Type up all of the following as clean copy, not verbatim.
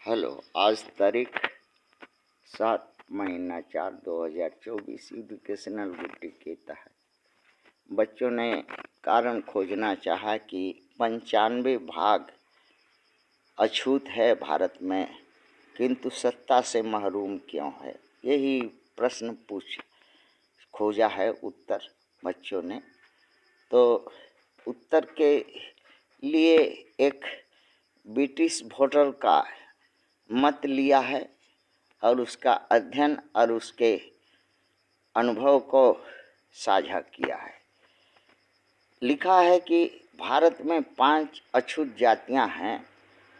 Hello. आज तारीख 7 महीना 4 2024 एजुकेशनल गुड्डी के तहत बच्चों ने कारण खोजना चाहा कि 95 भाग अछूत है भारत में, किंतु सत्ता से महरूम क्यों है। यही प्रश्न खोजा है उत्तर बच्चों ने। तो उत्तर के लिए एक ब्रिटिश वोटर का मत लिया है और उसका अध्ययन और उसके अनुभव को साझा किया है। लिखा है कि भारत में 5 अछूत जातियां हैं: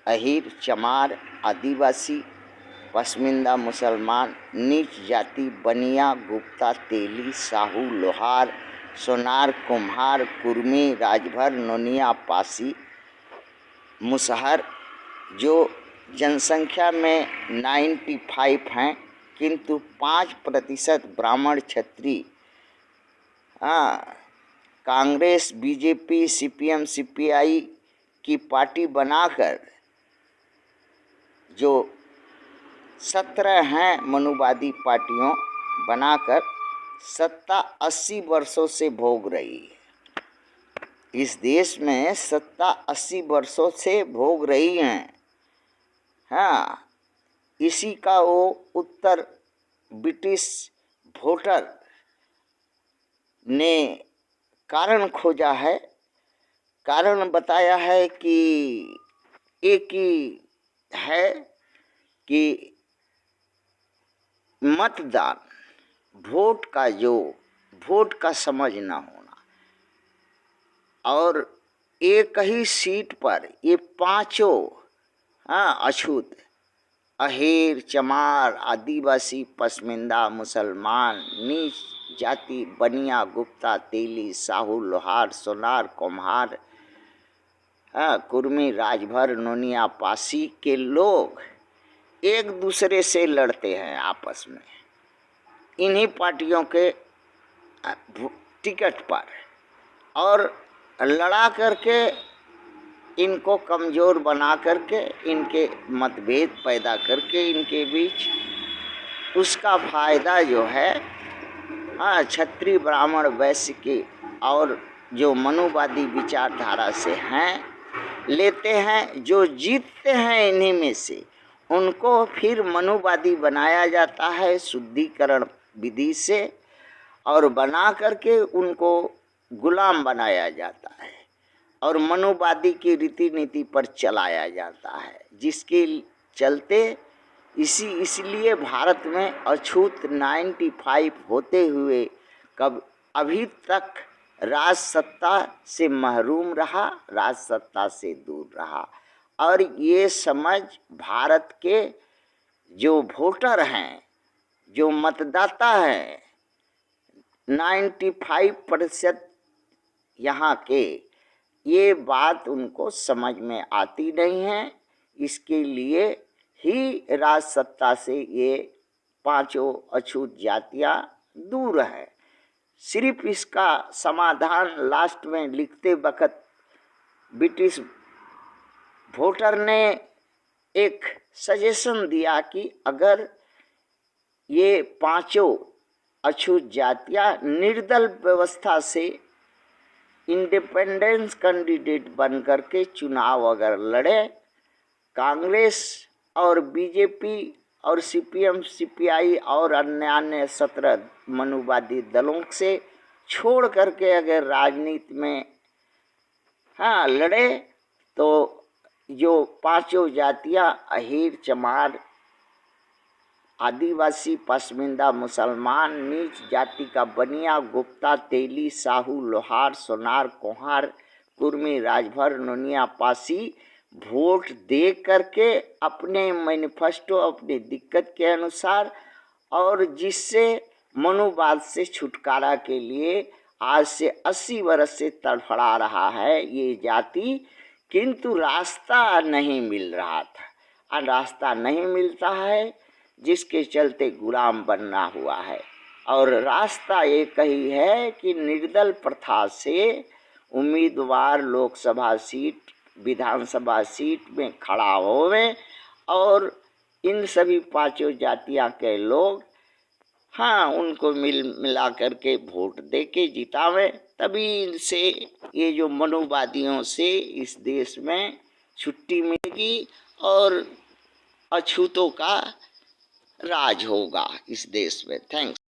अहीर, चमार, आदिवासी, पसमिंदा मुसलमान, नीच जाति, बनिया, गुप्ता, तेली, साहू, लोहार, सोनार, कुम्हार, कुर्मी, राजभर, नोनिया, पासी, मुसहर, जो जनसंख्या में 95 हैं, किंतु 5% ब्राह्मण, क्षत्रिय, कांग्रेस, बीजेपी, सीपीएम, सीपीआई की पार्टी बनाकर जो 17 हैं मनुवादी पार्टियों बनाकर सत्ता 80 वर्षों से भोग रही है। इस देश में सत्ता 80 वर्षों से भोग रही हैं। इसी का वो उत्तर ब्रिटिश वोटर ने कारण खोजा है। कारण बताया है कि एक ही है कि मतदान, वोट का समझ न होना, और एक ही सीट पर ये पांचों अछूत अहीर, चमार, आदिवासी, पसमिंदा, मुसलमान, नीच जाति, बनिया, गुप्ता, तेली, साहू, लोहार, सोनार, कुम्हार, कुर्मी, राजभर, नोनिया, पासी के लोग एक दूसरे से लड़ते हैं आपस में इन्हीं पार्टियों के टिकट पर, और लड़ा करके इनको कमज़ोर बना करके, इनके मतभेद पैदा करके इनके बीच उसका फायदा जो है क्षत्रिय, ब्राह्मण, वैश्य की और जो मनुवादी विचारधारा से हैं लेते हैं। जो जीतते हैं इन्हीं में से उनको फिर मनुवादी बनाया जाता है शुद्धिकरण विधि से, और बना करके उनको गुलाम बनाया जाता है और मनुवादी की रीति नीति पर चलाया जाता है, जिसके चलते इसलिए भारत में अछूत 95 होते हुए अभी तक राज सत्ता से महरूम रहा, राज सत्ता से दूर रहा। और ये समझ भारत के जो वोटर हैं, जो मतदाता हैं, 95% यहाँ के, ये बात उनको समझ में आती नहीं है। इसके लिए ही राज सत्ता से ये पांचों अछूत जातियां दूर है। सिर्फ इसका समाधान लास्ट में लिखते वक्त ब्रिटिश वोटर ने एक सजेशन दिया कि अगर ये पांचों अछूत जातियां निर्दल व्यवस्था से इंडिपेंडेंस कैंडिडेट बन करके चुनाव अगर लड़े, कांग्रेस और बीजेपी और सीपीएम, सीपीआई और अन्य 17 मनुवादी दलों से छोड़ करके अगर राजनीति में लड़े, तो जो पांचों जातियां अहीर, चमार, आदिवासी, पसमिंदा, मुसलमान, नीच जाति का बनिया, गुप्ता, तेली, साहू, लोहार, सोनार, कुम्हार, कुर्मी, राजभर, नोनिया, पासी वोट दे करके अपने मैनिफेस्टो, अपनी दिक्कत के अनुसार, और जिससे मनुवाद से छुटकारा के लिए आज से 80 वर्ष से तड़फड़ा रहा है ये जाति, किंतु रास्ता नहीं मिल रहा था, और रास्ता नहीं मिलता है जिसके चलते गुलाम बनना हुआ है। और रास्ता एक ही है कि निर्दल प्रथा से उम्मीदवार लोकसभा सीट, विधानसभा सीट में खड़ा होवे और इन सभी पांचों जातियां के लोग हाँ उनको मिला करके वोट दे के जितावे, तभी इनसे ये जो मनुवादियों से इस देश में छुट्टी मिलेगी और अछूतों का राज होगा इस देश में। थैंक्स।